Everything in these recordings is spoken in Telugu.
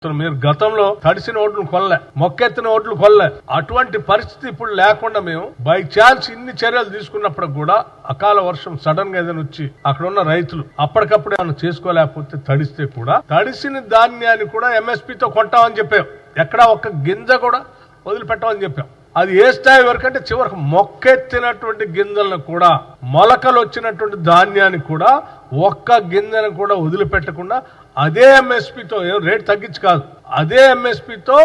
మీరు గతంలో తడిసిన ఓట్లు కొనలే, మొక్కెత్తిన ఓట్లు కొనలే. అటువంటి పరిస్థితి ఇప్పుడు లేకుండా మేము బై ఛాన్స్ ఇన్ని చర్యలు తీసుకున్నప్పుడు కూడా అకాల వర్షం సడన్ గా ఏదైనా వచ్చి అక్కడ ఉన్న రైతులు అప్పటికప్పుడే మనం చేసుకోలేకపోతే తడిస్తే కూడా తడిసిన ధాన్యాన్ని కూడా ఎంఎస్పీతో కొంటామని చెప్పాం. ఎక్కడా ఒక్క గింజ కూడా వదిలిపెట్టామని చెప్పాం. అది ఏ స్థాయి వరకు అంటే చివరికి మొక్కెత్తినటువంటి గింజలను కూడా, మొలకలు వచ్చినటువంటి ధాన్యాన్ని కూడా ఒక్క గింజను కూడా వదిలిపెట్టకుండా అదే ఎంఎస్పీతో, రేటు తగ్గించి కాదు, అదే ఎంఎస్పీతో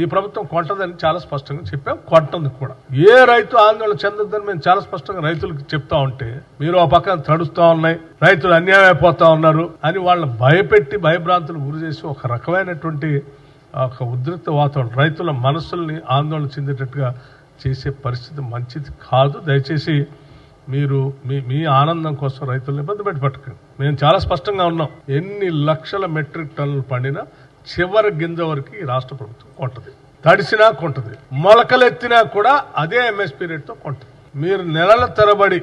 ఈ ప్రభుత్వం కొంటదని చాలా స్పష్టంగా చెప్పాం. కొంటుంది కూడా. ఏ రైతు ఆందోళన చెందొద్దని మేము చాలా స్పష్టంగా రైతులకు చెప్తా ఉంటే మీరు ఆ పక్కన తడుస్తా ఉన్నాయి, రైతులు అన్యాయం అయిపోతా ఉన్నారు అని వాళ్ళని భయపెట్టి భయభ్రాంతులు గురి చేసి ఒక రకమైనటువంటి ఒక ఉద్రిక్త వాతావరణం, రైతుల మనసుల్ని ఆందోళన చెందేటట్టుగా చేసే పరిస్థితి మంచిది కాదు. దయచేసి మీరు మీ ఆనందం కోసం రైతులను ఇబ్బంది పెట్టకండి. మేము చాలా స్పష్టంగా ఉన్నాం. ఎన్ని లక్షల మెట్రిక్ టన్నులు పండినా చివరి గింజ వరకు ఈ రాష్ట్ర ప్రభుత్వం కొంటది. తడిసినా కొంటది, మొలకలెత్తినా కూడా అదే ఎంఎస్పీ రేట్తో కొంటది. మీరు నెలల తరబడి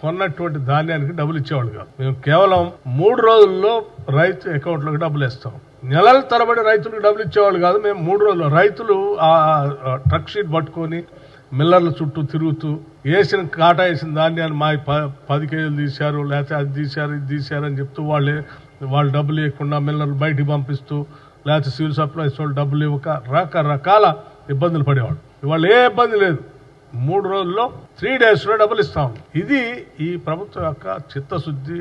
కొన్నటువంటి ధాన్యానికి డబ్బులు ఇచ్చేవాళ్ళు కాదు. మేము కేవలం 3 రోజుల్లో రైతు అకౌంట్లోకి డబ్బులు వేస్తాం. నెలల తరబడి రైతులకు డబ్బులు ఇచ్చేవాళ్ళు కాదు. మేము 3 రోజుల్లో రైతులు ఆ ట్రక్ షీట్ పట్టుకొని మిల్లర్ల చుట్టూ తిరుగుతూ వేసిన కాటా వేసిన ధాన్యాన్ని మా 10 కేజీలు తీశారు, లేకపోతే అది తీశారు ఇది తీశారు అని చెప్తూ వాళ్ళు డబ్బులు ఇవ్వకుండా మిల్లర్లు బయటికి పంపిస్తూ, లేకపోతే సివిల్ సప్లైస్ వాళ్ళు డబ్బులు ఇవ్వక రకరకాల ఇబ్బందులు పడేవాళ్ళు. ఇవాళ ఏ ఇబ్బంది లేదు. 3 రోజుల్లో 3 డేస్లో డబ్బులు ఇస్తాం. ఇది ఈ ప్రభుత్వం యొక్క చిత్తశుద్ధి,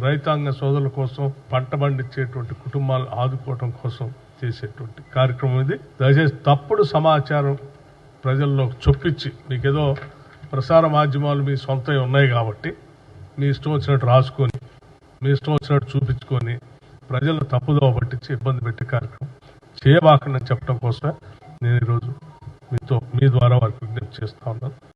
రైతాంగ సోదరుల కోసం, పంట పండించేటువంటి కుటుంబాలు ఆదుకోవడం కోసం చేసేటువంటి కార్యక్రమం ఇది. దయచేసి తప్పుడు సమాచారం ప్రజల్లో చొప్పించి, మీకేదో ప్రసార మాధ్యమాలు మీ సొంతవి ఉన్నాయి కాబట్టి మీ ఇష్టం వచ్చినట్టు రాసుకొని, మీ ఇష్టం వచ్చినట్టు చూపించుకొని ప్రజలను తప్పుదోవ పట్టించి ఇబ్బంది పెట్టే కార్యక్రమం చేయబాకండి చెప్పడం కోసమే నేను ఈరోజు మీ ద్వారా వారికి విజ్ఞప్తి చేస్తా ఉన్నాను.